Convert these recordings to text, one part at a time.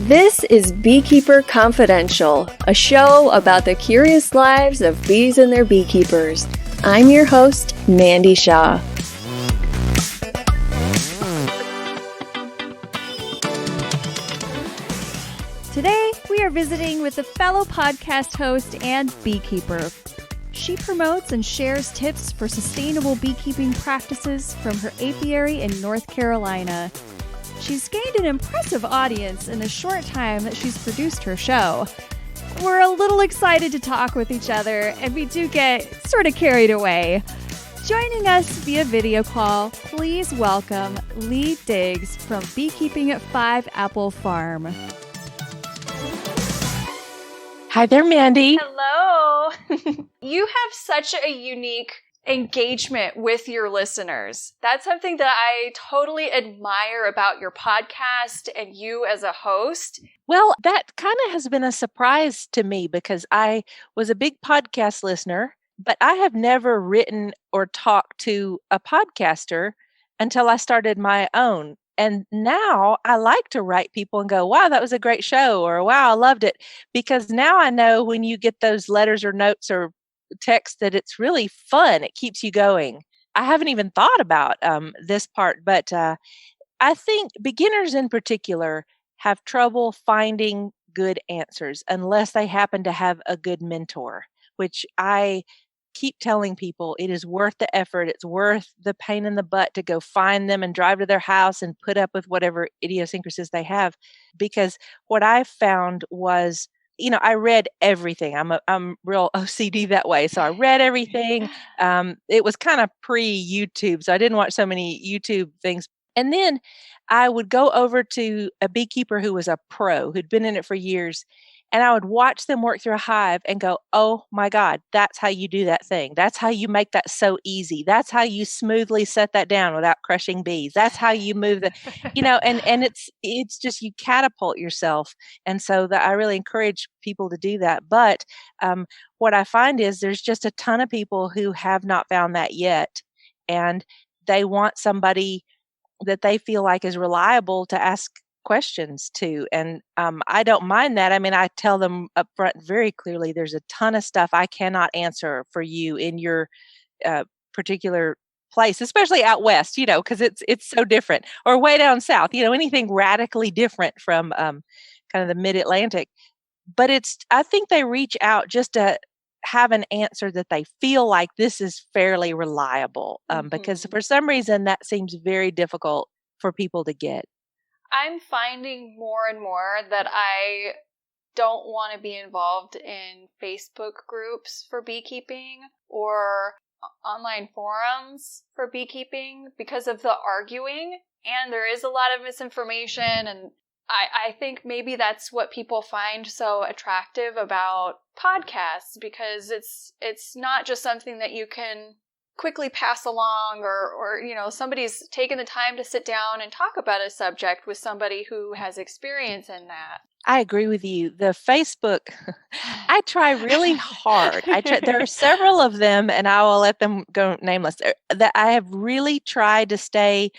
This is Beekeeper Confidential, a show about the curious lives of bees and their beekeepers. I'm your host, Mandy Shaw. Today, we are visiting with a fellow podcast host and beekeeper. She promotes and shares tips for sustainable beekeeping practices from her apiary in North Carolina. She's gained an impressive audience in the short time that she's produced her show. We're a little excited to talk with each other, and we do get sort of carried away. Joining us via video call, please welcome Leigh Digs from Beekeeping at 5 Apple Farm. Hi there, Mandy. Hello. You have such a unique engagement with your listeners. That's something that I totally admire about your podcast and you as a host. Well, that kind of has been a surprise to me because I was a big podcast listener, but I have never written or talked to a podcaster until I started my own. And now I like to write people and go, wow, that was a great show, or wow, I loved it. Because now I know when you get those letters or notes or text that it's really fun. It keeps you going. I haven't even thought about this part, but I think beginners in particular have trouble finding good answers unless they happen to have a good mentor, which I keep telling people it is worth the effort. It's worth the pain in the butt to go find them and drive to their house and put up with whatever idiosyncrasies they have. Because what I found was, I read everything. I'm real OCD that way. So I read everything. It was kind of pre-YouTube, so I didn't watch so many YouTube things. And then I would go over to a beekeeper who was a pro, who'd been in it for years. And I would watch them work through a hive and go, oh my God, that's how you do that thing. That's how you make that so easy. That's how you smoothly set that down without crushing bees. That's how you move the, and it's just, you catapult yourself. And so that I really encourage people to do that. But what I find is there's just a ton of people who have not found that yet. And they want somebody that they feel like is reliable to ask questions to. And I don't mind that. I mean, I tell them up front very clearly, there's a ton of stuff I cannot answer for you in your particular place, especially out west, because it's so different, or way down south, anything radically different from kind of the mid-Atlantic. But I think they reach out just to have an answer that they feel like this is fairly reliable, because for some reason that seems very difficult for people to get. I'm finding more and more that I don't want to be involved in Facebook groups for beekeeping or online forums for beekeeping because of the arguing. And there is a lot of misinformation. And I think maybe that's what people find so attractive about podcasts, because it's not just something that you can quickly pass along or somebody's taken the time to sit down and talk about a subject with somebody who has experience in that. I agree with you. The Facebook, I try really hard. There are several of them, and I will let them go nameless, that I have really tried to stay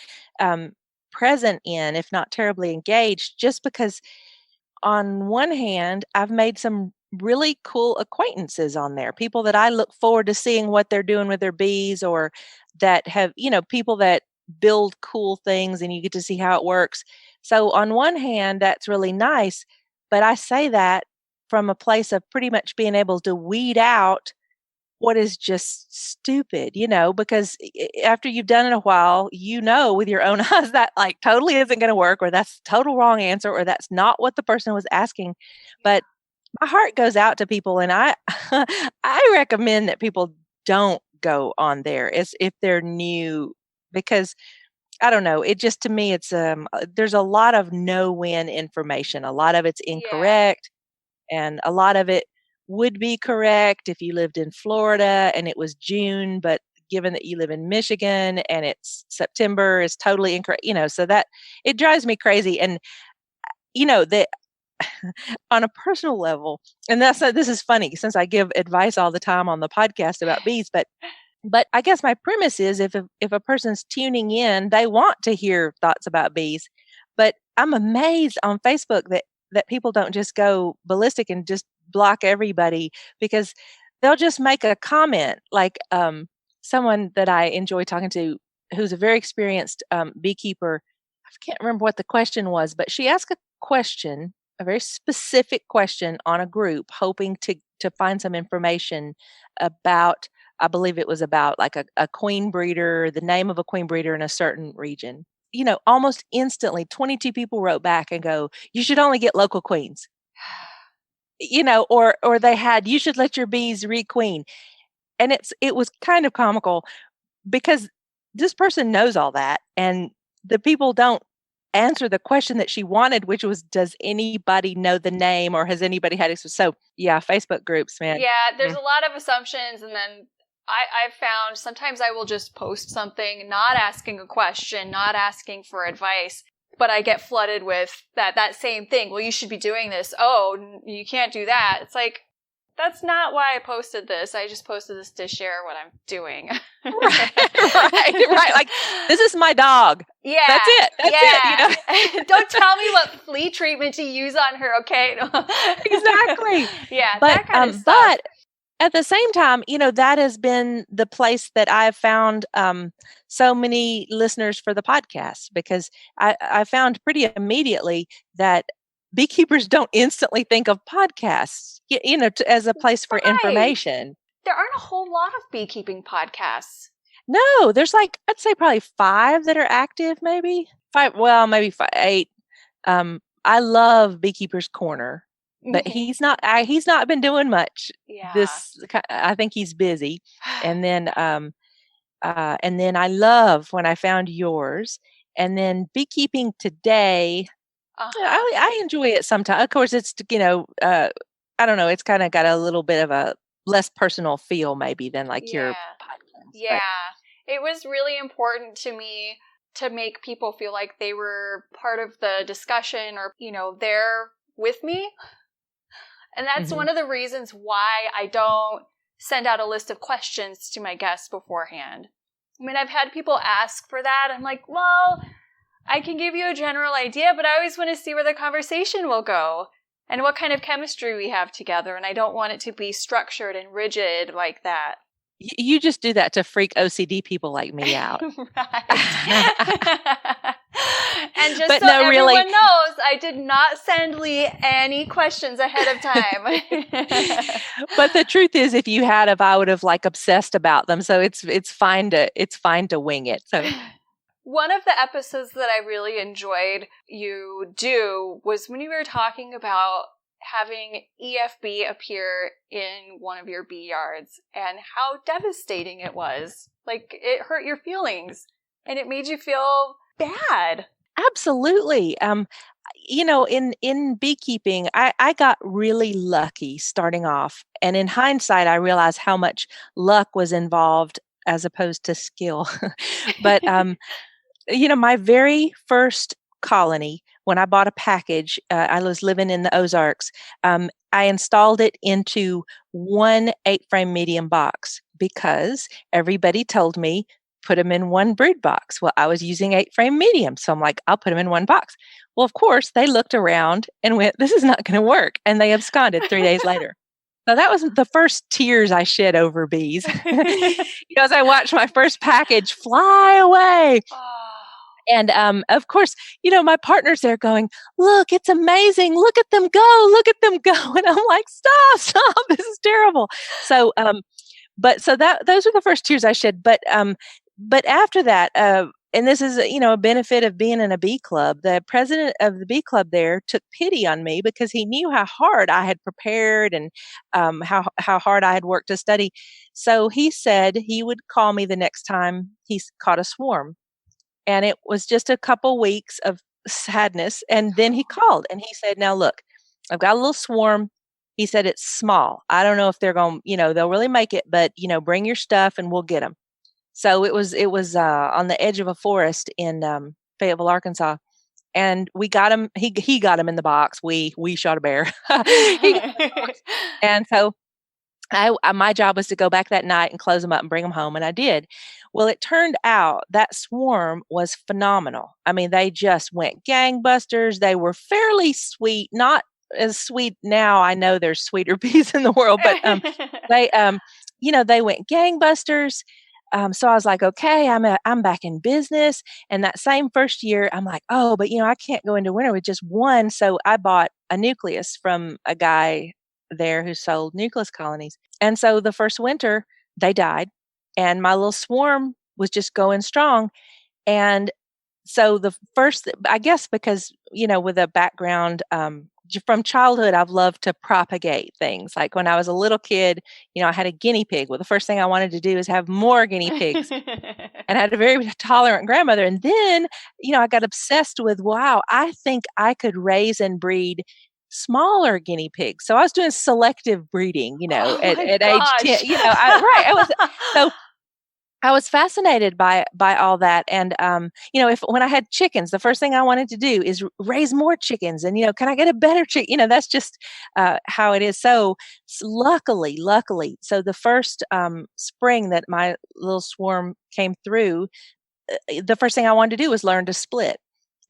present in, if not terribly engaged, just because on one hand, I've made some really cool acquaintances on there, people that I look forward to seeing what they're doing with their bees, or that have, people that build cool things and you get to see how it works. So on one hand, that's really nice, but I say that from a place of pretty much being able to weed out what is just stupid, because after you've done it a while, with your own eyes that like totally isn't going to work, or that's the total wrong answer, or that's not what the person was asking. But my heart goes out to people, and I I recommend that people don't go on there as if they're new, because I don't know, it just, to me, it's there's a lot of no-win information. A lot of it's incorrect, and a lot of it would be correct if you lived in Florida and it was June, but given that you live in Michigan and it's September, is totally incorrect, so that it drives me crazy. And that on a personal level, and this is funny since I give advice all the time on the podcast about bees, but I guess my premise is if a person's tuning in, they want to hear thoughts about bees. But I'm amazed on Facebook that that people don't just go ballistic and just block everybody, because they'll just make a comment like someone that I enjoy talking to who's a very experienced beekeeper. I can't remember what the question was, but she asked a question, a very specific question on a group, hoping to find some information about, I believe it was about like a queen breeder, the name of a queen breeder in a certain region. Almost instantly, 22 people wrote back and go, "You should only get local queens." Or they had, "You should let your bees requeen." And it was kind of comical because this person knows all that, and the people don't answer the question that she wanted, which was, does anybody know the name, or has anybody had it? So yeah, Facebook groups, man. Yeah, there's a lot of assumptions, and then I've found sometimes I will just post something, not asking a question, not asking for advice, but I get flooded with that same thing. Well, you should be doing this. Oh, you can't do that. It's like, that's not why I posted this. I just posted this to share what I'm doing. Right. Like, this is my dog. Yeah. That's it. That's it. Don't tell me what flea treatment to use on her, okay? Exactly. Yeah, but, that kind of stuff. But at the same time, that has been the place that I've found so many listeners for the podcast, because I found pretty immediately that beekeepers don't instantly think of podcasts, as a place for information. There aren't a whole lot of beekeeping podcasts. No, there's like, I'd say probably 5 that are active, maybe 5. Well, maybe 8. I love Beekeeper's Corner, but he's not been doing much. Yeah. I think he's busy. And then I love when I found yours, and then Beekeeping Today. I enjoy it sometimes. Of course, it's, I don't know, it's kind of got a little bit of a less personal feel maybe than like your podcast. Yeah. It was really important to me to make people feel like they were part of the discussion, or, they're with me. And that's one of the reasons why I don't send out a list of questions to my guests beforehand. I mean, I've had people ask for that. I'm like, well, I can give you a general idea, but I always want to see where the conversation will go and what kind of chemistry we have together. And I don't want it to be structured and rigid like that. You just do that to freak OCD people like me out. Right. And just but so no, everyone really knows, I did not send Leigh any questions ahead of time. But the truth is, if you had, I would have like obsessed about them. So it's fine to wing it. So one of the episodes that I really enjoyed you do was when you were talking about having EFB appear in one of your bee yards and how devastating it was. Like, it hurt your feelings and it made you feel bad. Absolutely. In beekeeping, I got really lucky starting off. And in hindsight, I realized how much luck was involved as opposed to skill. But, my very first colony, when I bought a package, I was living in the Ozarks. I installed it into one 8-frame medium box because everybody told me, put them in one brood box. Well, I was using 8-frame medium. So I'm like, I'll put them in one box. Well, of course, they looked around and went, this is not going to work. And they absconded 3 days later. So that was the first tears I shed over bees. As I watched my first package fly away. And of course, my partner's there going, look, it's amazing. Look at them go. Look at them go. And I'm like, stop. This is terrible. So, those were the first tears I shed. But after that, and this is, a benefit of being in a bee club, the president of the bee club there took pity on me because he knew how hard I had prepared and how hard I had worked to study. So he said he would call me the next time he caught a swarm. And it was just a couple weeks of sadness. And then he called and he said, now look, I've got a little swarm. He said, it's small. I don't know if they're going, they'll really make it, but, bring your stuff and we'll get them. So it was on the edge of a forest in Fayetteville, Arkansas. And we got him. He got him in the box. We shot a bear. And so my job was to go back that night and close them up and bring them home. And I did. Well, it turned out that swarm was phenomenal. I mean, they just went gangbusters. They were fairly sweet, not as sweet now. I know there's sweeter bees in the world, but they, they went gangbusters. So I was like, okay, I'm back in business. And that same first year, I'm like, oh, but I can't go into winter with just one. So I bought a nucleus from a guy there who sold nucleus colonies. And so the first winter, they died, and my little swarm was just going strong. And so I guess because, with a background, from childhood, I've loved to propagate things. Like when I was a little kid, I had a guinea pig. Well, the first thing I wanted to do is have more guinea pigs. And I had a very tolerant grandmother. And then, I got obsessed with, wow, I think I could raise and breed smaller guinea pigs. So I was doing selective breeding, Oh at my age 10, gosh. I was fascinated by all that. And when I had chickens, the first thing I wanted to do is raise more chickens. And can I get a better chicken? That's just how it is. So luckily, so the first spring that my little swarm came through, the first thing I wanted to do was learn to split.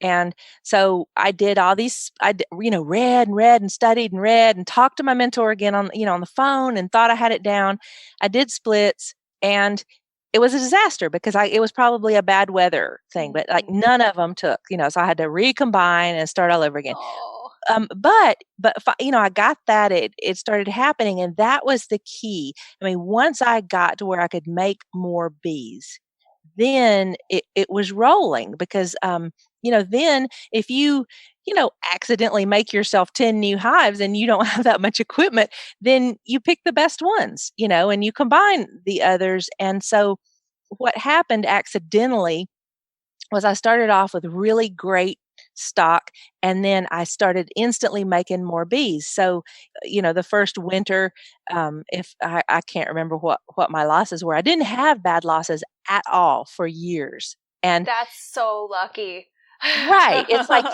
And so I did all these, read and read and studied and read and talked to my mentor again on the phone and thought I had it down. I did splits, and it was a disaster because it was probably a bad weather thing, but like none of them took, so I had to recombine and start all over again. Oh. But I got that it started happening, and that was the key. I mean, once I got to where I could make more bees, then it was rolling because, then if you accidentally make yourself 10 new hives and you don't have that much equipment, then you pick the best ones, and you combine the others. And so what happened accidentally was I started off with really great stock, and then I started instantly making more bees. So, the first winter, if I can't remember what my losses were, I didn't have bad losses at all for years. And that's so lucky. right, it's like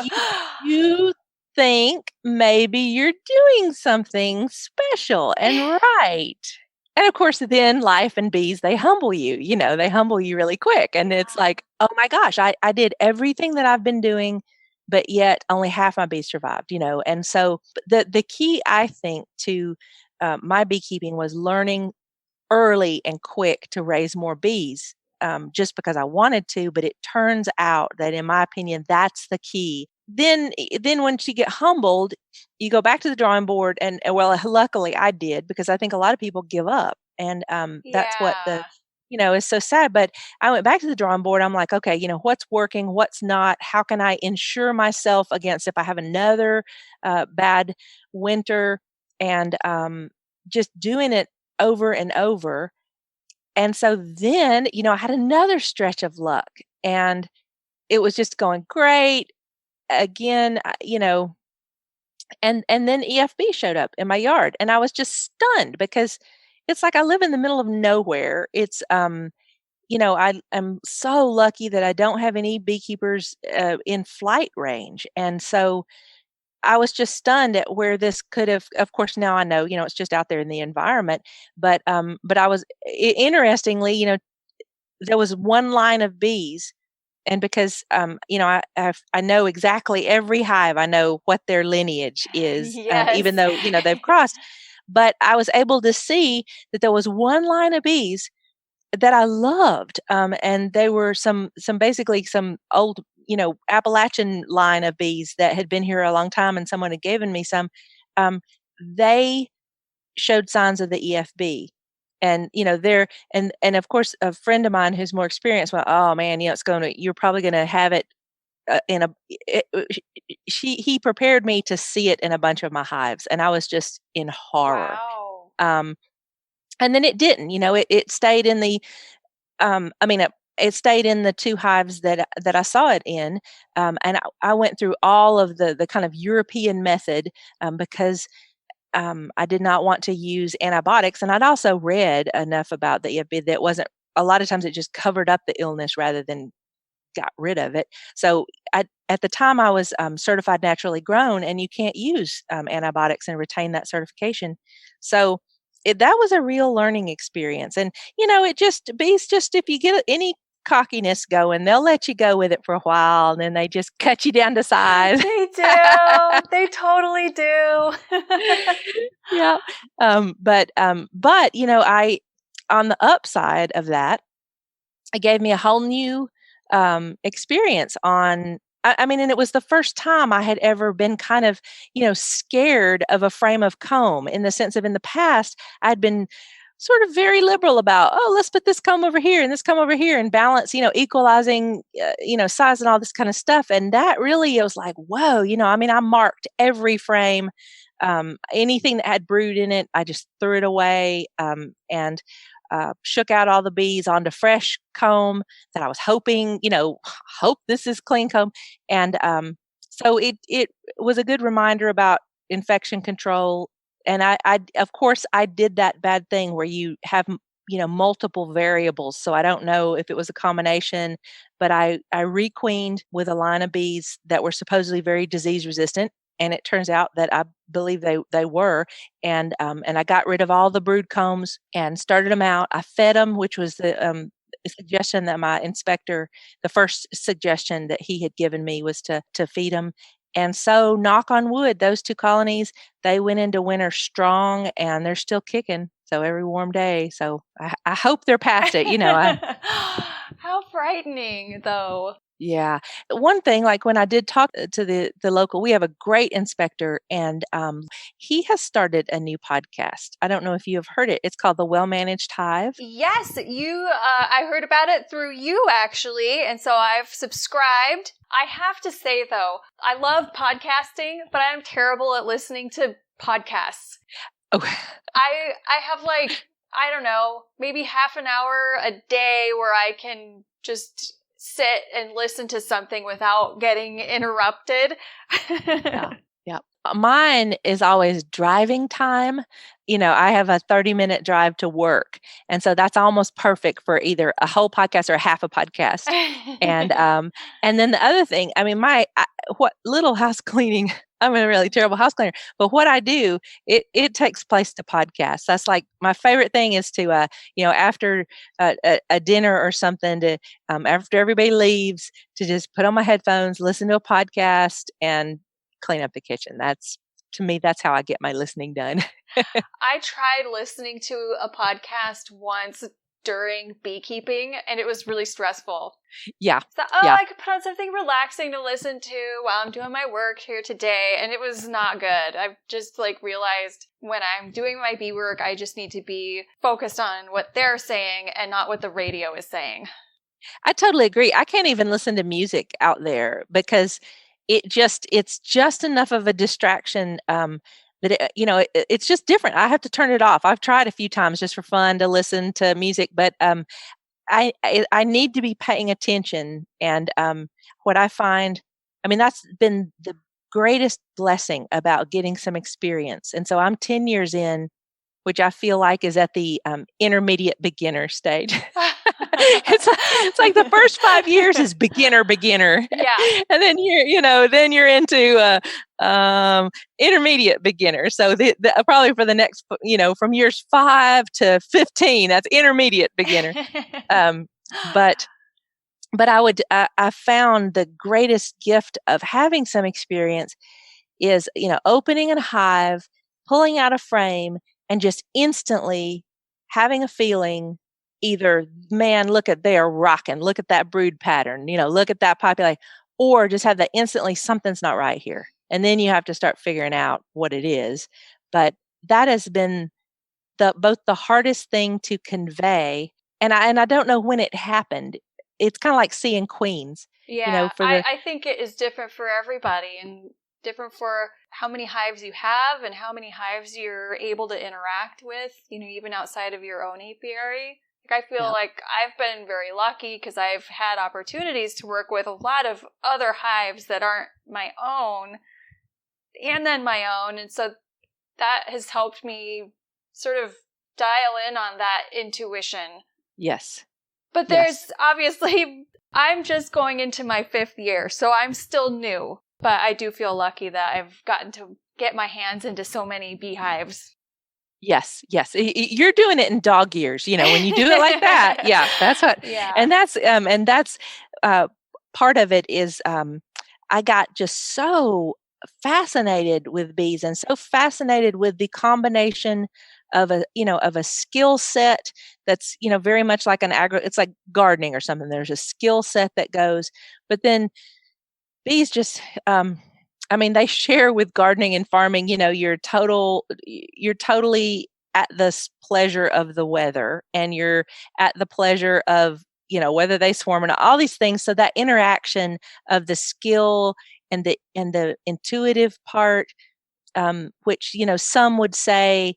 you think maybe you're doing something special and right. And of course, then life and bees, they humble you, they humble you really quick. And it's like, oh my gosh, I did everything that I've been doing, but yet only half my bees survived, And so the key, I think, to my beekeeping was learning early and quick to raise more bees, just because I wanted to. But it turns out that, in my opinion, that's the key. Then once you get humbled, you go back to the drawing board, and well, luckily I did, because I think a lot of people give up, and that's what is so sad. But I went back to the drawing board. I'm like, okay, what's working, what's not, how can I ensure myself against if I have another bad winter, and just doing it over and over. And so then, I had another stretch of luck, and it was just going great again, and then EFB showed up in my yard, and I was just stunned because it's like I live in the middle of nowhere. It's, I am so lucky that I don't have any beekeepers in flight range. And so I was just stunned at where this could have. Of course, now I know, it's just out there in the environment, but I was, interestingly, there was one line of bees. And because, I know exactly every hive, I know what their lineage is, Yes. even though, they've crossed. But I was able to see that there was one line of bees that I loved. And they were basically some old, Appalachian line of bees that had been here a long time, and someone had given me some. They showed signs of the EFB. And, and of course, a friend of mine who's more experienced went, oh man, you're probably going to have it he prepared me to see it in a bunch of my hives, and I was just in horror. Wow. And then it didn't, it stayed in the, it stayed in the two hives that I saw it in. And I went through all of the kind of European method, because I did not want to use antibiotics. And I'd also read enough about the EFB that wasn't, a lot of times it just covered up the illness rather than got rid of it. So at the time I was certified naturally grown, and you can't use antibiotics and retain that certification. So that was a real learning experience. And, bees just, if you get any cockiness going, they'll let you go with it for a while, and then they just cut you down to size. They do. They totally do. Yeah. But I, on the upside of that, it gave me a whole new experience on. I mean, and it was the first time I had ever been kind of, scared of a frame of comb, in the sense of, in the past, I'd been sort of very liberal about, let's put this comb over here and this comb over here and balance, equalizing, size and all this kind of stuff. And that really, it was like, whoa, I mean, I marked every frame. Anything that had brood in it, I just threw it away, and shook out all the bees onto fresh comb that I was hoping, hope this is clean comb. And so it was a good reminder about infection control. And I of course, I did that bad thing where you have, multiple variables. So I don't know if it was a combination, but I requeened with a line of bees that were supposedly very disease resistant. And it turns out that I believe they were. And I got rid of all the brood combs and started them out. I fed them, which was the suggestion that my inspector, the first suggestion that he had given me, was to feed them. And so, knock on wood, those 2 colonies, they went into winter strong, and they're still kicking. So every warm day. So I hope they're past it. How frightening, though. Yeah. One thing, like when I did talk to the local, we have a great inspector, and he has started a new podcast. I don't know if you have heard it. It's called The Well-Managed Hive. Yes, I heard about it through you, actually, and so I've subscribed. I have to say, though, I love podcasting, but I'm terrible at listening to podcasts. Oh. I have, like, I don't know, maybe half an hour a day where I can just sit and listen to something without getting interrupted. Yeah. Mine is always driving time. I have a 30-minute drive to work. And so that's almost perfect for either a whole podcast or half a podcast. And then the other thing, I mean, what little house cleaning, I'm a really terrible house cleaner, but what I do, it takes place to podcasts. That's like my favorite thing is to, after a dinner or something, to after everybody leaves, to just put on my headphones, listen to a podcast, and clean up the kitchen. To me, that's how I get my listening done. I tried listening to a podcast once during beekeeping, and it was really stressful. Yeah. So, I could put on something relaxing to listen to while I'm doing my work here today, and it was not good. I've just realized when I'm doing my bee work, I just need to be focused on what they're saying and not what the radio is saying. I totally agree. I can't even listen to music out there because it's just enough of a distraction that it's just different. I have to turn it off. I've tried a few times just for fun to listen to music, but I need to be paying attention. And what I find, I mean, that's been the greatest blessing about getting some experience. And so I'm 10 years in, which I feel like is at the intermediate beginner stage. It's like the first 5 years is beginner. Yeah. And then you're into intermediate beginner. So probably for the next, from years 5 to 15, that's intermediate beginner. But I found the greatest gift of having some experience is, opening a hive, pulling out a frame, and just instantly having a feeling, either, man, look at, they are rocking, look at that brood pattern, look at that population, or just have that instantly, something's not right here. And then you have to start figuring out what it is. But that has been both the hardest thing to convey. And I don't know when it happened. It's kind of like seeing queens. Yeah, I think it is different for everybody, and different for how many hives you have and how many hives you're able to interact with, even outside of your own apiary. I feel like I've been very lucky because I've had opportunities to work with a lot of other hives that aren't my own, and then my own. And so that has helped me sort of dial in on that intuition. Yes. But there's obviously, I'm just going into my 5th year, so I'm still new. But I do feel lucky that I've gotten to get my hands into so many beehives. Yes, yes. You're doing it in dog ears, when you do it like that. Yeah, that's what. Yeah. And that's part of it is I got just so fascinated with bees and so fascinated with the combination of a skill set that's, very much like it's like gardening or something. There's a skill set that goes, but then bees just they share with gardening and farming, you're totally at the pleasure of the weather, and you're at the pleasure of, whether they swarm or not, all these things. So that interaction of the skill and the intuitive part, which, some would say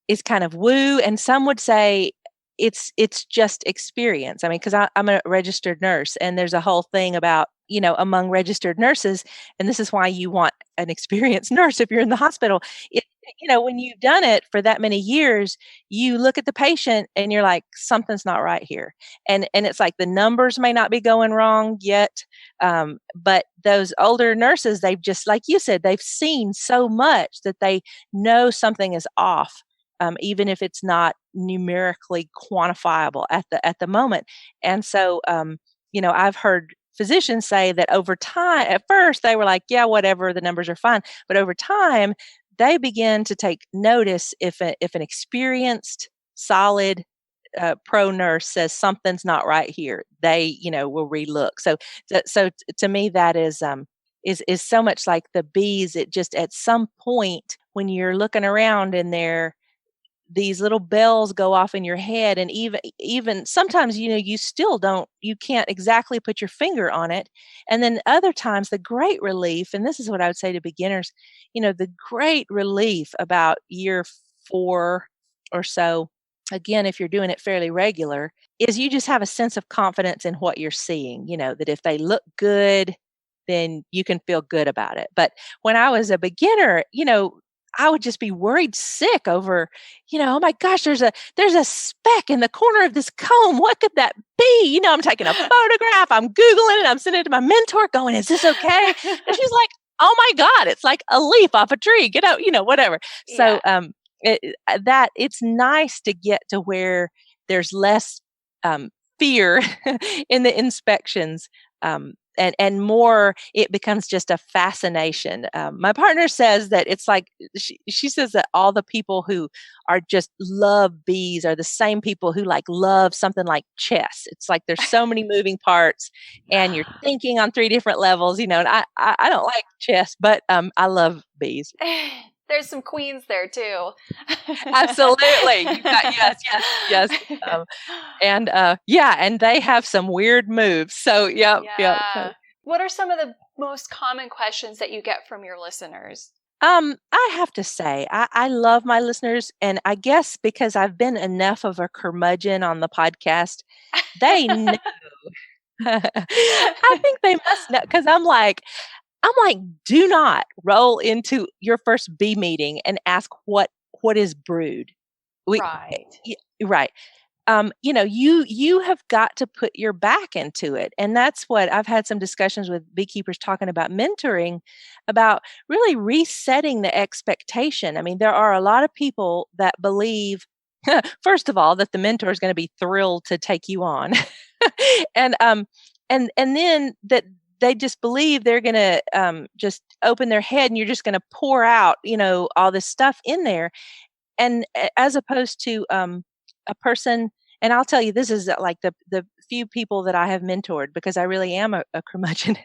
is kind of woo, and some would say it's just experience. I mean, because I'm a registered nurse, and there's a whole thing about, among registered nurses, and this is why you want an experienced nurse if you're in the hospital. It, when you've done it for that many years, you look at the patient and you're like, something's not right here, and it's like the numbers may not be going wrong yet, but those older nurses, they've just, like you said, they've seen so much that they know something is off. Even if it's not numerically quantifiable at the moment. And so, I've heard physicians say that over time, at first they were like, yeah, whatever, the numbers are fine. But over time, they begin to take notice if an experienced, solid pro nurse says something's not right here, they, will relook. So to me, that is so much like the bees. It just, at some point when you're looking around in there, these little bells go off in your head, and even sometimes, you can't exactly put your finger on it. And then other times, the great relief, and this is what I would say to beginners, the great relief about year 4 or so, again, if you're doing it fairly regular, is you just have a sense of confidence in what you're seeing, that if they look good, then you can feel good about it. But when I was a beginner, I would just be worried sick over, oh my gosh, there's a speck in the corner of this comb. What could that be? I'm taking a photograph, I'm Googling it, I'm sending it to my mentor going, is this okay? And she's like, oh my God, it's like a leaf off a tree. Get out, whatever. Yeah. So it's nice to get to where there's less fear in the inspections. And more, it becomes just a fascination. My partner says that it's like, she says that all the people who are just love bees are the same people who like love something like chess. It's like there's so many moving parts, and you're thinking on 3 different levels, and I don't like chess, but I love bees. There's some queens there too. Absolutely. Yes. And they have some weird moves. So, yeah. So. What are some of the most common questions that you get from your listeners? I have to say, I love my listeners, and I guess because I've been enough of a curmudgeon on the podcast, they know. I think they must know, because I'm like, do not roll into your first bee meeting and ask what is brood. Right. Right. You have got to put your back into it. And that's what I've had some discussions with beekeepers talking about mentoring, about really resetting the expectation. I mean, there are a lot of people that believe, first of all, that the mentor is going to be thrilled to take you on. and then that they just believe they're going to just open their head, and you're just going to pour out, all this stuff in there. And as opposed to a person, and I'll tell you, this is like the few people that I have mentored, because I really am a curmudgeon.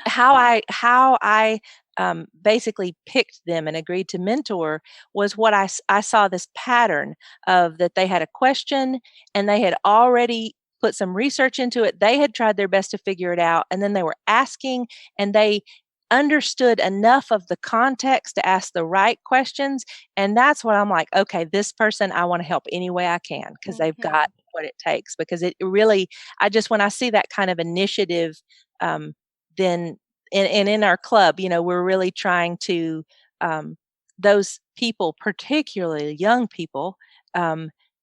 How I basically picked them and agreed to mentor was what I saw this pattern of, that they had a question and they had already put some research into it. They had tried their best to figure it out, and then they were asking, and they understood enough of the context to ask the right questions. And that's what I'm like, okay, this person, I want to help any way I can, because they've got what it takes. Because it really, when I see that kind of initiative, then in our club, we're really trying to, those people, particularly young people,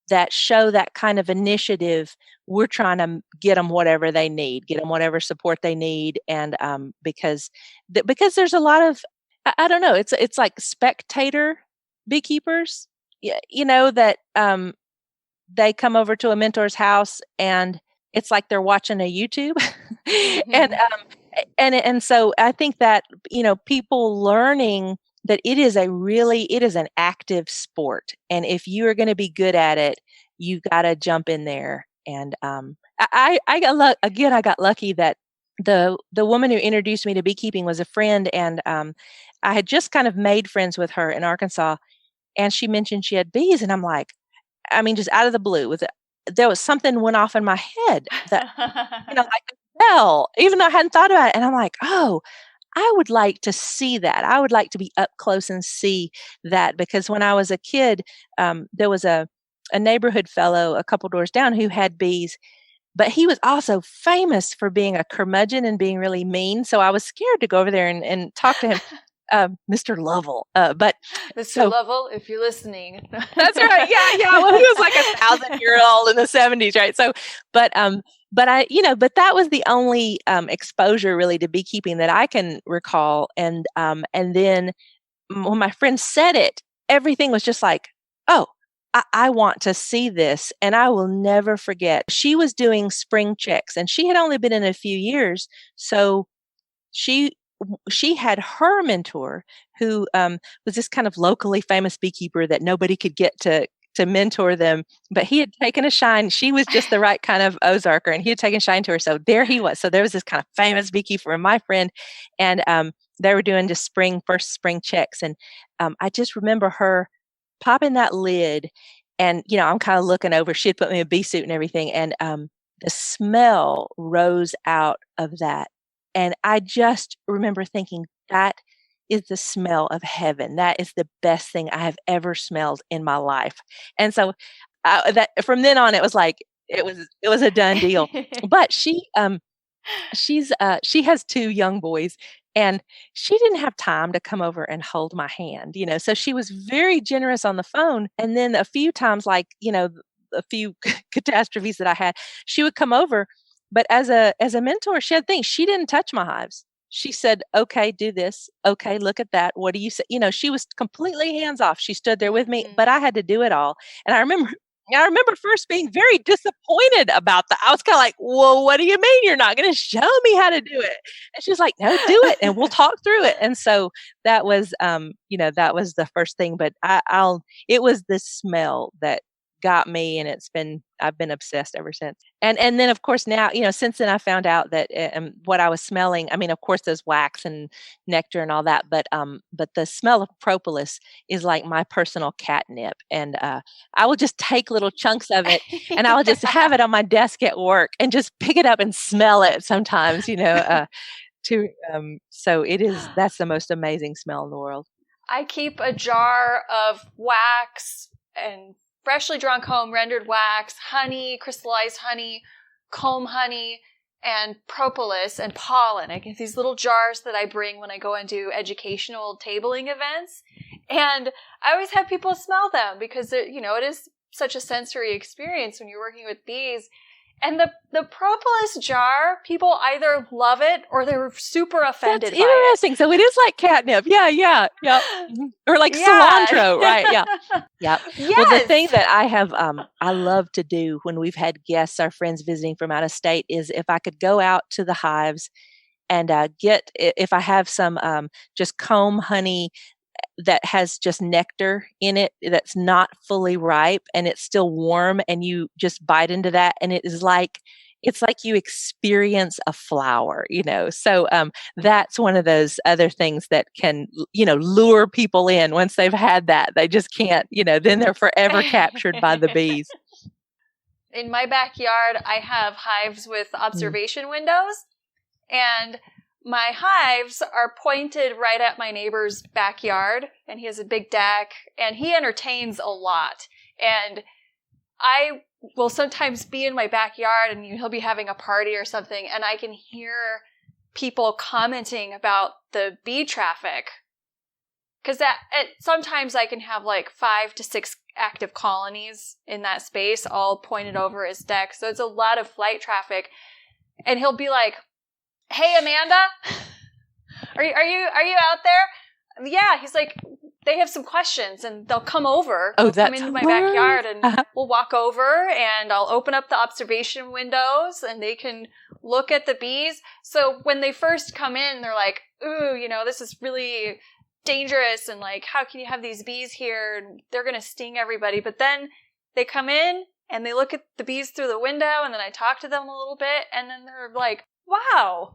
that show that kind of initiative, we're trying to get them whatever they need, get them whatever support they need. And because there's a lot of, I don't know, it's like spectator beekeepers, that they come over to a mentor's house and it's like they're watching a YouTube. and and so I think that people learning that it is an active sport, and if you are going to be good at it, you got to jump in there. And I got lucky that the woman who introduced me to beekeeping was a friend, and I had just kind of made friends with her in Arkansas, and she mentioned she had bees, and I'm like, I mean, just out of the blue, there was something went off in my head that like a bell, even though I hadn't thought about it, and I'm like, oh, I would like to see that. I would like to be up close and see that, because when I was a kid, there was a neighborhood fellow a couple doors down who had bees, but he was also famous for being a curmudgeon and being really mean. So I was scared to go over there and talk to him, Mr. Lovell. But Mr. Lovell, if you're listening, that's right. Yeah. Well, he was like 1,000-year-old in the 70s, right? So, but that was the only exposure really to beekeeping that I can recall. And then when my friend said it, everything was just like, oh, I want to see this. And I will never forget. She was doing spring checks, and she had only been in a few years. So she had her mentor who was this kind of locally famous beekeeper that nobody could get to mentor them, but he had taken a shine. She was just the right kind of Ozarker, and he had taken a shine to her. So there he was. So there was this kind of famous beekeeper and my friend, and they were doing just first spring checks. And I just remember her popping that lid, and I'm kind of looking over. She had put me in a bee suit and everything, and the smell rose out of that. And I just remember thinking, that is the smell of heaven. That is the best thing I have ever smelled in my life. And so that from then on, it was like it was a done deal. But she has 2 young boys, and she didn't have time to come over and hold my hand, so she was very generous on the phone. And then a few times, like, a few catastrophes that I had, she would come over. But as a mentor, she had things. She didn't touch my hives. She said, okay, do this. Okay, look at that. What do you say? She was completely hands off. She stood there with me, but I had to do it all. And I remember first being very disappointed about that. I was kind of like, well, what do you mean you're not going to show me how to do it? And she's like, no, do it, and we'll talk through it. And so that was, that was the first thing. But it was the smell that got me, and I've been obsessed ever since. And then of course now, since then I found out that what I was smelling, I mean, of course there's wax and nectar and all that, but the smell of propolis is like my personal catnip. And I will just take little chunks of it, and I will just have it on my desk at work and just pick it up and smell it sometimes, so that's the most amazing smell in the world. I keep a jar of wax and freshly drawn comb, rendered wax, honey, crystallized honey, comb honey, and propolis and pollen. I get these little jars that I bring when I go and do educational tabling events. And I always have people smell them because, it is such a sensory experience when you're working with bees. And the propolis jar, people either love it or they're super offended by it. That's interesting. So it is like catnip. Yeah. Or like cilantro, right? Yeah. Yes. Well, the thing that I have, I love to do when we've had guests, our friends visiting from out of state, is if I could go out to the hives and if I have some just comb honey that has just nectar in it that's not fully ripe and it's still warm, and you just bite into that, and it's like you experience a flower, so that's one of those other things that can lure people in. Once they've had that, they just can't, then they're forever captured by the bees. In my backyard, I have hives with observation windows, and my hives are pointed right at my neighbor's backyard, and he has a big deck, and he entertains a lot. And I will sometimes be in my backyard, and he'll be having a party or something, and I can hear people commenting about the bee traffic. Because sometimes I can have like 5 to 6 active colonies in that space, all pointed over his deck. So it's a lot of flight traffic. And he'll be like, "Hey, Amanda, are you out there?" Yeah. He's like, they have some questions and they'll come over. Oh, They'll come into my backyard and Uh-huh. we'll walk over and I'll open up the observation windows and they can look at the bees. So when they first come in, they're like, ooh, you know, this is really dangerous and like, how can you have these bees here? And they're going to sting everybody. But then they come in and they look at the bees through the window and then I talk to them a little bit and then they're like, wow,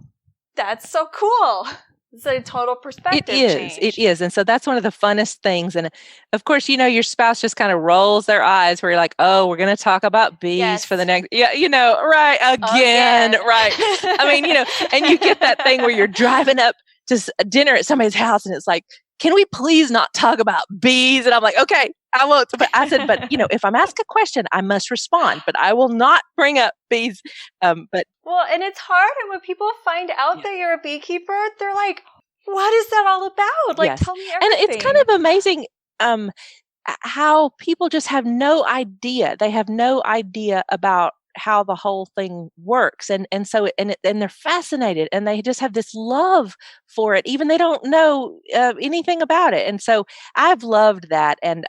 that's so cool. It's a total perspective change. It is. And so that's one of the funnest things. And of course, you know, your spouse just kind of rolls their eyes where you're like, oh, we're going to talk about bees for the next, you know, right. Again. Right. I mean, you know, and you get that thing where you're driving up to dinner at somebody's house and it's like, can we please not talk about bees? And I'm like, okay, I won't. But I said, but you know, if I'm asked a question, I must respond, but I will not bring up bees. But well, and it's hard. And when people find out that you're a beekeeper, they're like, what is that all about? Like, tell me everything. And it's kind of amazing how people just have no idea. They have no idea about how the whole thing works. And so they're fascinated and they just have this love for it, even they don't know anything about it. And so I've loved that. And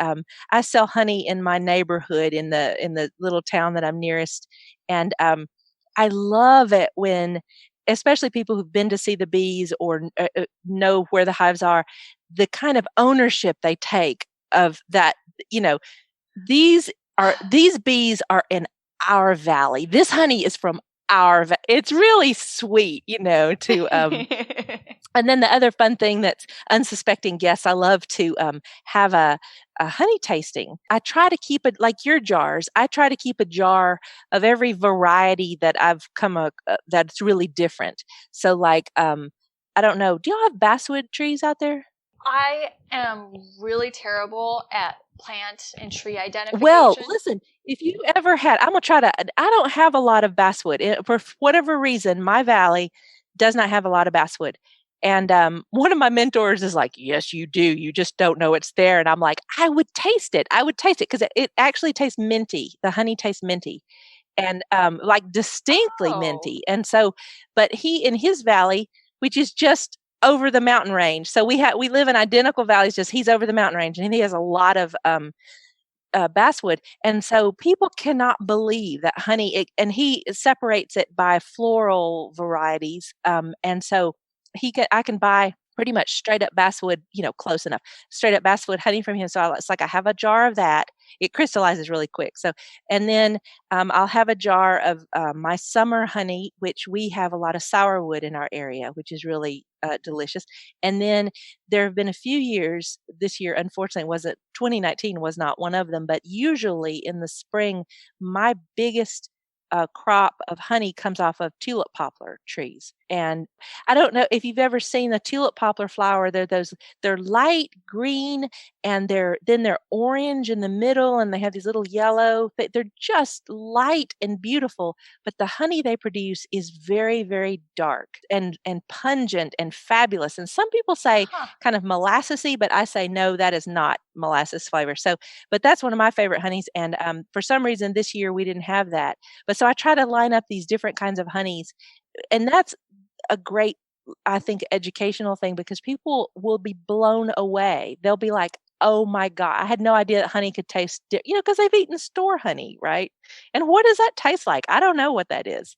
I sell honey in my neighborhood in the little town that I'm nearest. And I love it when, especially people who've been to see the bees or know where the hives are, the kind of ownership they take of that, you know, these bees are in our valley. This honey is from our it's really sweet, you know, to and then the other fun thing that's unsuspecting guests, I love to have a honey tasting. I try to keep it like your jars. I try to keep a jar of every variety that I've come that's really different. So like I don't know, do y'all have basswood trees out there? I am really terrible at plant and tree identification. Well, listen, if you ever had, I'm going to try to, I don't have a lot of basswood. For whatever reason, my valley does not have a lot of basswood. And one of my mentors is like, yes, you do. You just don't know it's there. And I'm like, I would taste it. I would taste it because it actually tastes minty. The honey tastes minty and like distinctly minty. And so, but he in his valley, which is just over the mountain range. So we live in identical valleys, just he's over the mountain range and he has a lot of basswood. And so people cannot believe that honey, and he separates it by floral varieties. And so I can buy pretty much straight up basswood, you know, close enough, straight up basswood honey from him. So it's like I have a jar of that. It crystallizes really quick. So, and then I'll have a jar of my summer honey, which we have a lot of sourwood in our area, which is really delicious. And then there have been a few years, this year, unfortunately, 2019 was not one of them, but usually in the spring, my biggest crop of honey comes off of tulip poplar trees. And I don't know if you've ever seen the tulip poplar flower. They're light green and they're orange in the middle and they have these little yellow, they're just light and beautiful, but the honey they produce is very, very dark and pungent and fabulous. And some people say kind of molassesy, but I say, no, that is not molasses flavor. So, but that's one of my favorite honeys. And for some reason this year we didn't have that. But so I try to line up these different kinds of honeys. And that's a great, I think, educational thing because people will be blown away. They'll be like, oh my God, I had no idea that honey could taste, you know, because they've eaten store honey, right? And what does that taste like? I don't know what that is.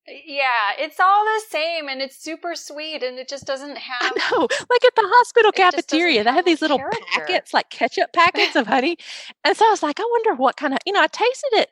Yeah, it's all the same and it's super sweet and it just doesn't have. I know, like at the hospital cafeteria, they have these little packets, like ketchup packets of honey. And so I was like, I wonder what kind of, you know, I tasted it.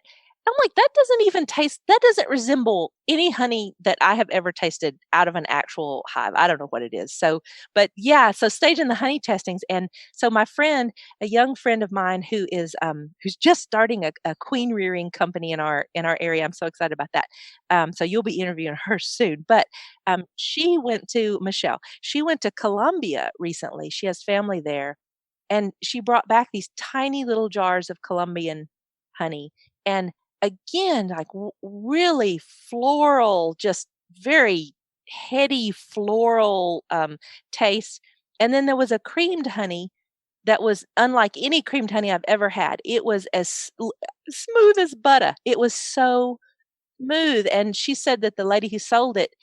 I'm like, that doesn't resemble any honey that I have ever tasted out of an actual hive. I don't know what it is. So, but yeah, so staging the honey testings. And so my friend, a young friend of mine who is, who's just starting a queen rearing company in our area. I'm so excited about that. So you'll be interviewing her soon, but, Michelle, she went to Colombia recently. She has family there and she brought back these tiny little jars of Colombian honey. And again, like really floral, just very heady floral taste. And then there was a creamed honey that was unlike any creamed honey I've ever had. It was as smooth as butter. It was so smooth. And she said that the lady who sold it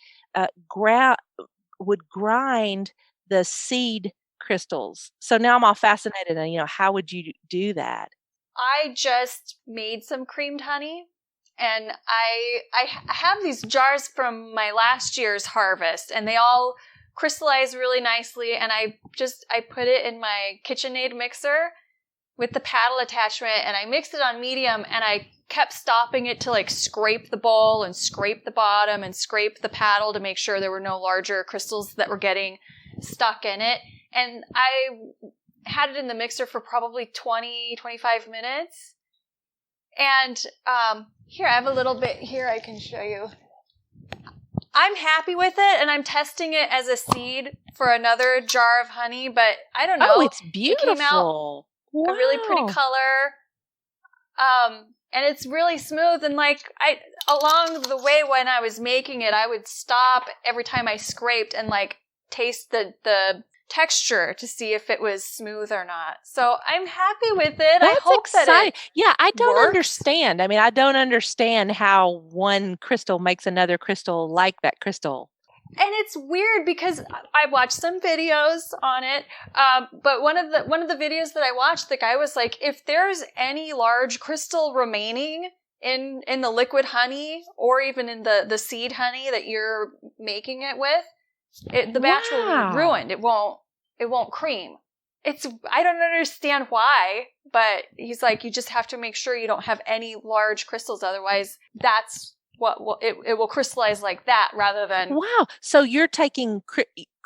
would grind the seed crystals. So now I'm all fascinated. And, how would you do that? I just made some creamed honey, and I have these jars from my last year's harvest, and they all crystallize really nicely. And I put it in my KitchenAid mixer with the paddle attachment, and I mixed it on medium, and I kept stopping it to scrape the bowl and scrape the bottom and scrape the paddle to make sure there were no larger crystals that were getting stuck in it. And I had it in the mixer for probably 20-25 minutes. And here, I have a little bit here I can show you. I'm happy with it, and I'm testing it as a seed for another jar of honey, but I don't know. Oh, it's beautiful. It came out a really pretty color. And it's really smooth, and along the way when I was making it, I would stop every time I scraped and taste the texture to see if it was smooth or not. So I'm happy with it. That's I hope exciting. that I don't works. understand. I don't understand how one crystal makes another crystal like that crystal. And it's weird because I watched some videos on it, but one of the videos that I watched, the guy was like, if there's any large crystal remaining in the liquid honey or even in the seed honey that you're making it with, the batch will be ruined. It won't cream. I don't understand why, but he's like, you just have to make sure you don't have any large crystals, otherwise that's it will crystallize like that rather than... Wow. So you're taking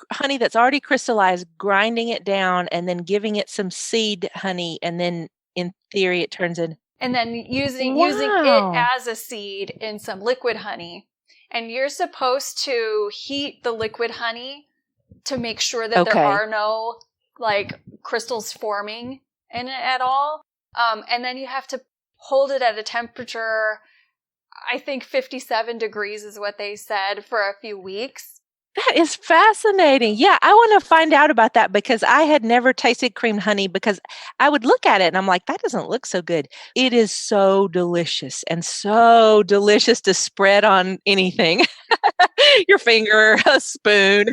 honey that's already crystallized, grinding it down, and then giving it some seed honey, and then in theory it turns in... And then using it as a seed in some liquid honey. And you're supposed to heat the liquid honey to make sure that there are no crystals forming in it at all. And then you have to hold it at a temperature... I think 57 degrees is what they said, for a few weeks. That is fascinating. Yeah, I want to find out about that because I had never tasted creamed honey, because I would look at it and I'm like, that doesn't look so good. It is so delicious, and so delicious to spread on anything. Your finger, a spoon.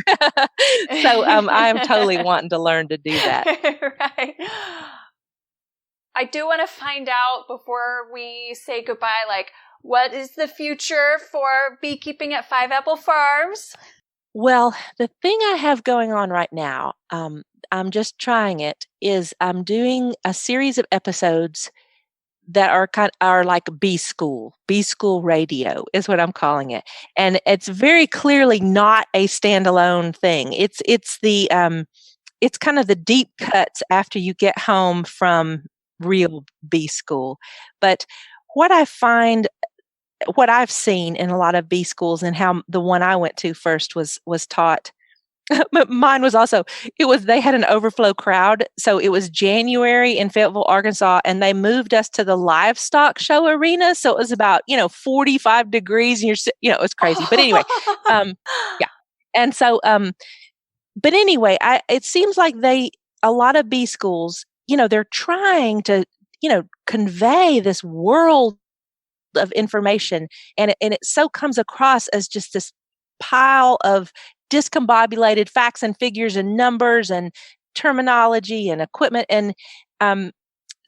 So I'm totally wanting to learn to do that. Right. I do want to find out before we say goodbye, what is the future for beekeeping at Five Apple Farms? Well, the thing I have going on right now, I'm just trying it, is I'm doing a series of episodes that are like bee school radio is what I'm calling it. And it's very clearly not a standalone thing. It's kind of the deep cuts after you get home from real bee school. But what I've seen in a lot of bee schools, and how the one I went to first was taught, but mine was also, they had an overflow crowd. So it was January in Fayetteville, Arkansas, and they moved us to the livestock show arena. So it was about, 45 degrees, and it was crazy. But anyway, yeah. And so, but anyway, it seems like a lot of bee schools, they're trying to, convey this world of information, and it so comes across as just this pile of discombobulated facts and figures and numbers and terminology and equipment. And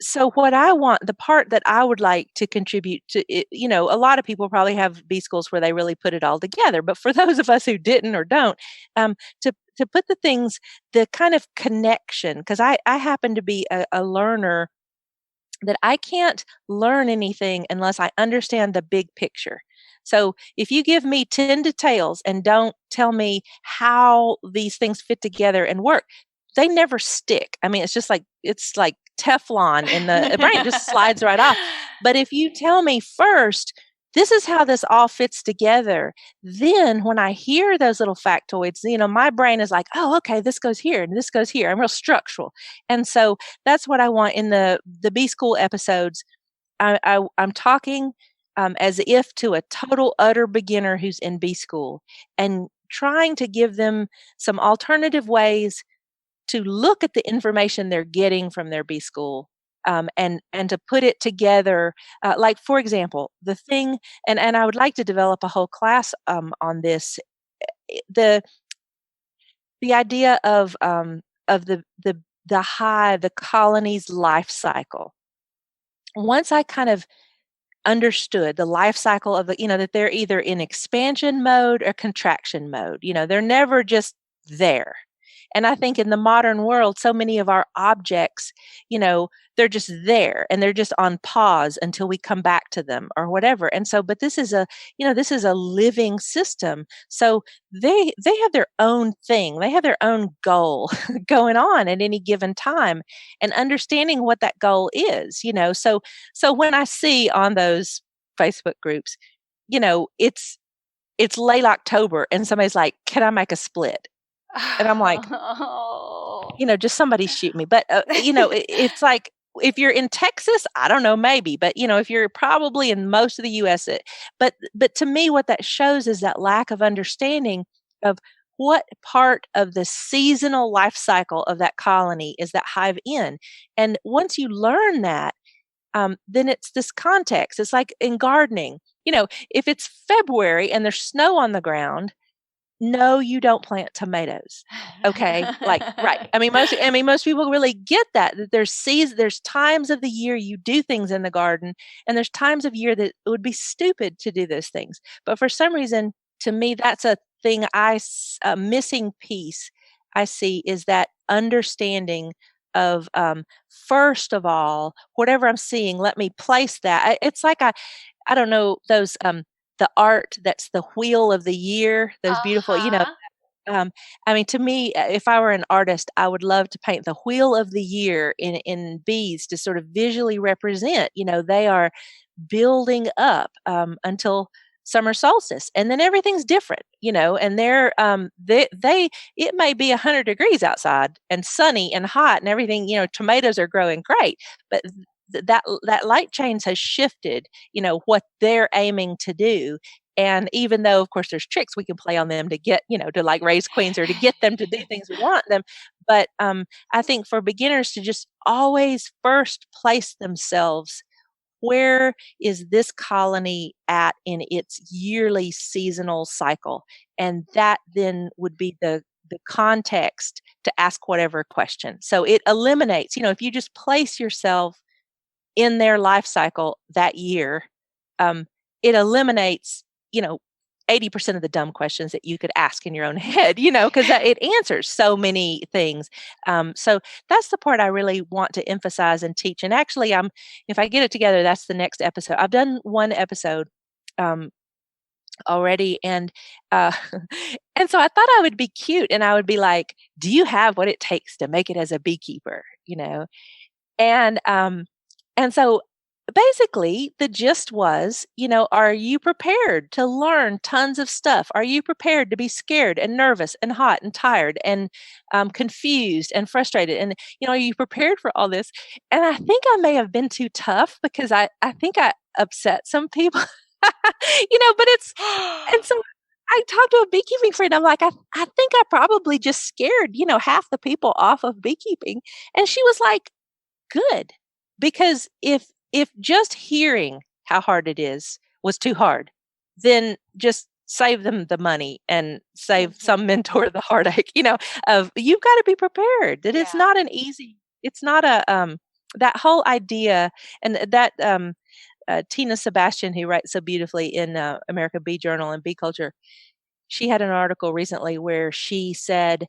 so what I want, the part that I would like to contribute to it, a lot of people probably have bee schools where they really put it all together, but for those of us who didn't or don't, to put the kind of connection, because I happen to be a learner, that I can't learn anything unless I understand the big picture. So if you give me 10 details and don't tell me how these things fit together and work, they never stick. It's like Teflon in the brain, just slides right off. But if you tell me first, this is how this all fits together, then when I hear those little factoids, my brain is like, oh, okay, this goes here and this goes here. I'm real structural. And so that's what I want in the bee school episodes. I'm talking as if to a total, utter beginner who's in bee school, and trying to give them some alternative ways to look at the information they're getting from their bee school. And to put it together, like, for example, the thing, and I would like to develop a whole class on this, the idea of the hive, the colony's life cycle. Once I kind of understood the life cycle of that they're either in expansion mode or contraction mode. They're never just there. And I think in the modern world, so many of our objects, they're just there and they're just on pause until we come back to them or whatever. And so, but this is a living system. So they have their own thing. They have their own goal going on at any given time, and understanding what that goal is, So when I see on those Facebook groups, it's late October and somebody's like, "Can I make a split?" And I'm like, just somebody shoot me. But, it's like, if you're in Texas, I don't know, maybe, but, if you're probably in most of the US, but to me, what that shows is that lack of understanding of what part of the seasonal life cycle of that colony is that hive in. And once you learn that, then it's this context. It's like in gardening, if it's February and there's snow on the ground, no, you don't plant tomatoes. Okay. Like, right. Most people really get that there's times of the year you do things in the garden, and there's times of year that it would be stupid to do those things. But for some reason, to me, that's a thing a missing piece I see, is that understanding of, first of all, whatever I'm seeing, let me place that. It's like I don't know, those, the art that's the wheel of the year, those beautiful, to me, if I were an artist, I would love to paint the wheel of the year in bees to sort of visually represent, they are building up until summer solstice, and then everything's different, and they're it may be 100 degrees outside and sunny and hot and everything, tomatoes are growing great, but that light change has shifted, what they're aiming to do. And even though, of course, there's tricks we can play on them to get, to like raise queens or to get them to do things we want them. But I think for beginners to just always first place themselves, where is this colony at in its yearly seasonal cycle? And that then would be the context to ask whatever question. So it eliminates, if you just place yourself in their life cycle that year, it eliminates, 80% of the dumb questions that you could ask in your own head, because it answers so many things. So that's the part I really want to emphasize and teach. And actually, if I get it together, that's the next episode. I've done one episode already, and and so I thought I would be cute, and I would be like, "Do you have what it takes to make it as a beekeeper?" And so basically the gist was, are you prepared to learn tons of stuff? Are you prepared to be scared and nervous and hot and tired and confused and frustrated? And, are you prepared for all this? And I think I may have been too tough, because I think I upset some people, but and so I talked to a beekeeping friend. I'm like, I think I probably just scared, half the people off of beekeeping. And she was like, good. Because if just hearing how hard it is was too hard, then just save them the money and save some mentor the heartache, of you've got to be prepared that it's not it's not that whole idea. And that Tina Sebastian, who writes so beautifully in American Bee Journal and Bee Culture, she had an article recently where she said,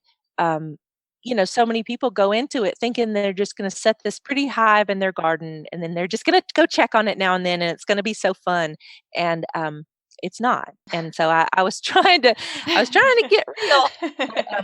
so many people go into it thinking they're just going to set this pretty hive in their garden, and then they're just going to go check on it now and then, and it's going to be so fun. And it's not. And so I was trying to get real.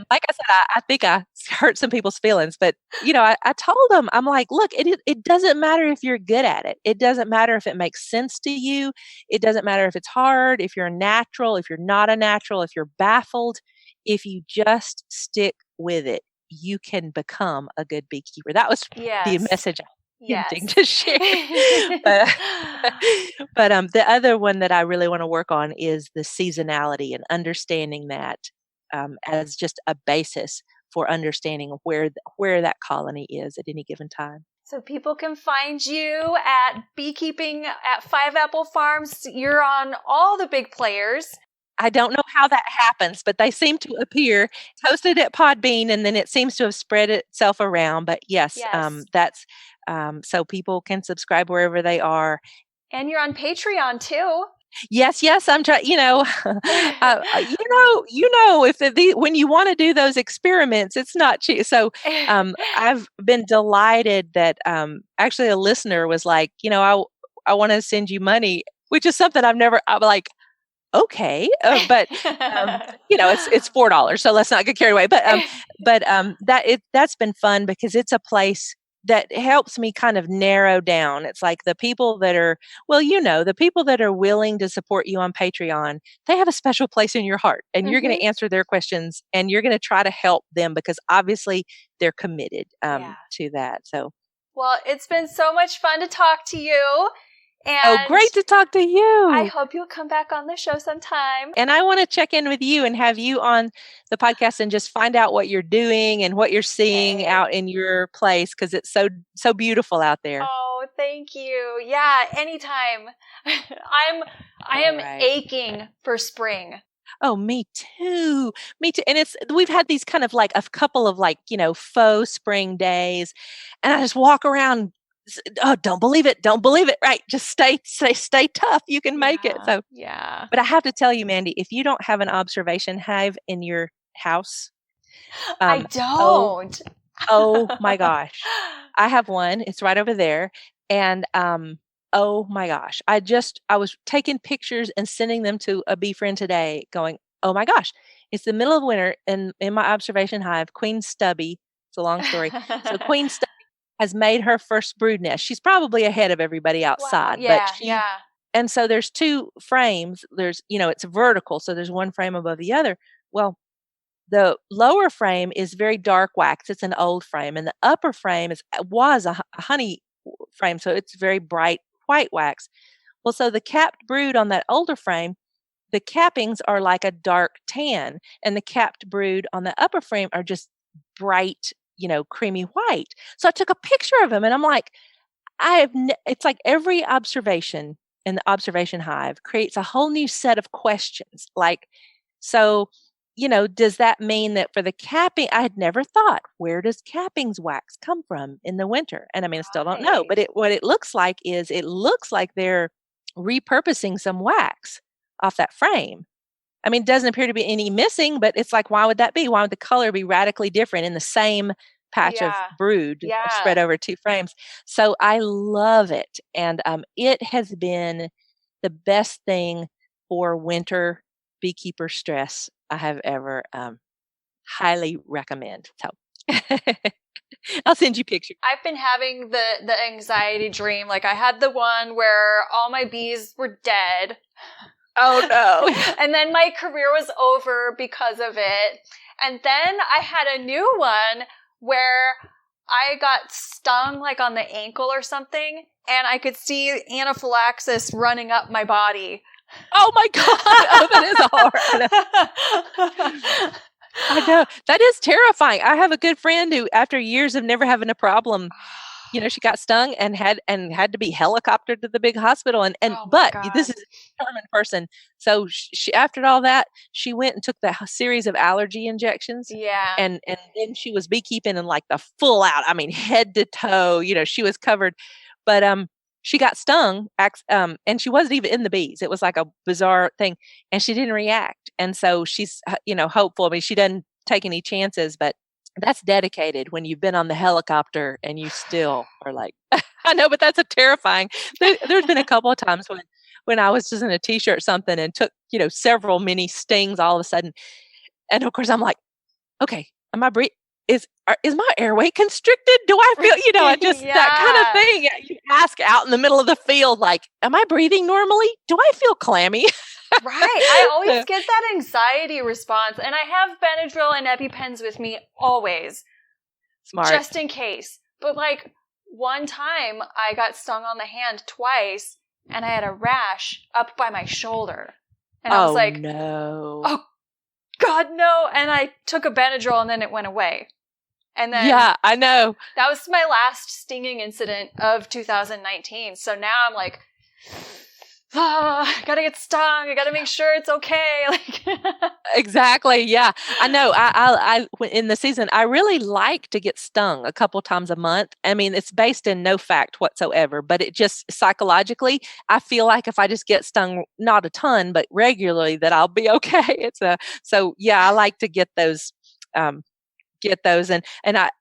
Like I said, I think I hurt some people's feelings, but I told them, I'm like, look, it doesn't matter if you're good at it. It doesn't matter if it makes sense to you. It doesn't matter if it's hard, if you're a natural, if you're not a natural, if you're baffled. If you just stick with it, you can become a good beekeeper. That was the message I'm attempting to share. But the other one that I really want to work on is the seasonality, and understanding that as just a basis for understanding where that colony is at any given time. So people can find you at Beekeeping at 5 Apple Farms. You're on all the big players. I don't know how that happens, but they seem to appear. It's hosted at Podbean, and then it seems to have spread itself around. But yes, Yes. that's so people can subscribe wherever they are. And you're on Patreon too. Yes, I'm trying. If when you want to do those experiments, it's not cheap. So I've been delighted that actually a listener was like, I want to send you money, which is something I'm like, okay, but it's $4, so let's not get carried away. But that's been fun because it's a place that helps me kind of narrow down. It's like the people that are, the people that are willing to support you on Patreon, they have a special place in your heart, and you're going to answer their questions, and you're going to try to help them because obviously they're committed to that. So, well, it's been so much fun to talk to you. And great to talk to you. I hope you'll come back on the show sometime. And I want to check in with you and have you on the podcast and just find out what you're doing and what you're seeing out in your place, because it's so beautiful out there. Oh, thank you. Yeah, anytime. I am aching for spring. Oh, me too. And we've had these kind of like a couple of faux spring days, and I just walk around. Oh, don't believe it. Right. Just stay tough. You can make it. So, yeah. But I have to tell you, Mandy, if you don't have an observation hive in your house, I don't. Oh my gosh. I have one. It's right over there. And, oh my gosh. I was taking pictures and sending them to a bee friend today going, oh my gosh, it's the middle of winter. And in my observation hive, Queen Stubby, it's a long story. So Queen Stubby has made her first brood nest. She's probably ahead of everybody outside. Wow. Yeah, but And so there's two frames. There's, it's vertical. So there's one frame above the other. Well, the lower frame is very dark wax. It's an old frame. And the upper frame was a honey frame. So it's very bright white wax. Well, so the capped brood on that older frame, the cappings are like a dark tan. And the capped brood on the upper frame are just bright, creamy white. So I took a picture of him and I'm like, it's like every observation in the observation hive creates a whole new set of questions. Like, so, does that mean that for the capping, I had never thought, where does cappings wax come from in the winter? And I mean, I still don't know, but what it looks like is they're repurposing some wax off that frame. I mean, it doesn't appear to be any missing, but it's like, why would that be? Why would the color be radically different in the same patch of brood spread over two frames? So I love it. And it has been the best thing for winter beekeeper stress I have ever highly recommend. So I'll send you pictures. I've been having the anxiety dream. Like I had the one where all my bees were dead. Oh no. And then my career was over because of it. And then I had a new one where I got stung like on the ankle or something, and I could see anaphylaxis running up my body. Oh my God. Oh, that is hard. I know. That is terrifying. I have a good friend who, after years of never having a problem, she got stung and had to be helicoptered to the big hospital. But this is a determined person. So she, after all that, she went and took the series of allergy injections. Yeah. And then she was beekeeping in like the full out, I mean, head to toe, she was covered. But she got stung, and she wasn't even in the bees. It was like a bizarre thing, and she didn't react. And so she's, hopeful. I mean, she doesn't take any chances, but that's dedicated when you've been on the helicopter and you still are like, I know, but that's a terrifying. There's been a couple of times when I was just in a t-shirt or something and took, several mini stings all of a sudden. And of course I'm like, okay, am I breathing? Is my airway constricted? Do I feel, I just, that kind of thing. You ask out in the middle of the field, like, am I breathing normally? Do I feel clammy? Right. I always get that anxiety response. And I have Benadryl and EpiPens with me always. Smart. Just in case. But like one time I got stung on the hand twice and I had a rash up by my shoulder. And I was like, no. Oh God, no. And I took a Benadryl and then it went away. And then yeah, I know. That was my last stinging incident of 2019. So now I'm like, gotta get stung. I gotta make sure it's okay. Like, Exactly. Yeah, I know. I in the season, I really like to get stung a couple times a month. I mean, it's based in no fact whatsoever, but it just psychologically, I feel like if I just get stung, not a ton, but regularly, that I'll be okay. So yeah, I like to get those. And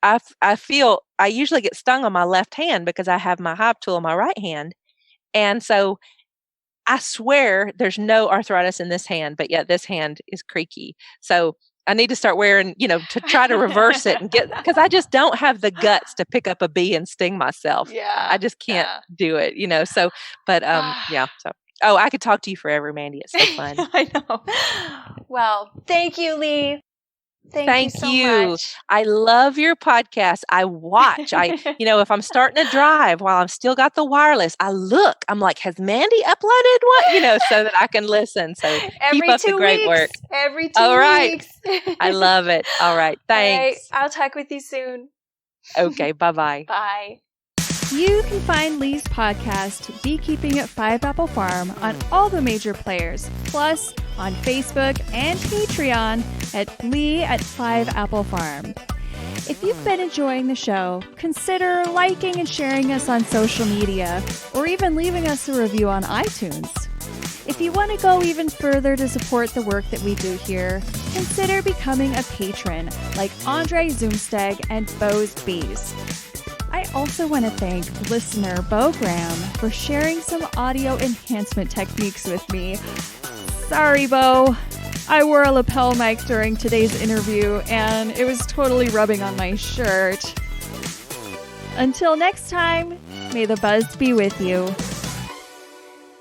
I feel I usually get stung on my left hand because I have my hive tool in my right hand, and so I swear there's no arthritis in this hand, but yet this hand is creaky. So I need to start wearing, to try to reverse it and because I just don't have the guts to pick up a bee and sting myself. Yeah. I just can't do it, So, but yeah. So, I could talk to you forever, Mandy. It's so fun. I know. Well, thank you, Leigh. Thank you so much. I love your podcast. I watch. If I'm starting to drive while I'm still got the wireless, I'm like, has Mandy uploaded one? So that I can listen. So keep up the great work. Every 2 weeks. I love it. All right. Thanks. All right, I'll talk with you soon. Okay. Bye-bye. Bye. You can find Leigh's podcast, Beekeeping at 5 Apple Farm, on all the major players, plus on Facebook and Patreon at Leigh at 5 Apple Farm. If you've been enjoying the show, consider liking and sharing us on social media, or even leaving us a review on iTunes. If you want to go even further to support the work that we do here, consider becoming a patron, like Andre Zoomsteg and Bo's Bees. I also want to thank listener Bo Graham for sharing some audio enhancement techniques with me. Sorry, Bo. I wore a lapel mic during today's interview, and it was totally rubbing on my shirt. Until next time, may the buzz be with you.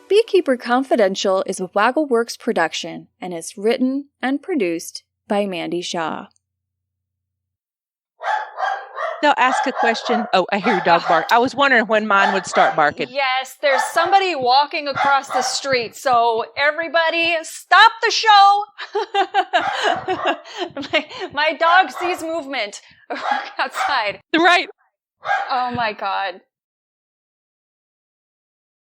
Beekeeper Confidential is a Waggleworks production and is written and produced by Mandy Shaw. They'll ask a question. Oh, I hear your dog bark. I was wondering when mine would start barking. Yes, there's somebody walking across the street. So everybody, stop the show. my dog sees movement outside. Right. Oh my God.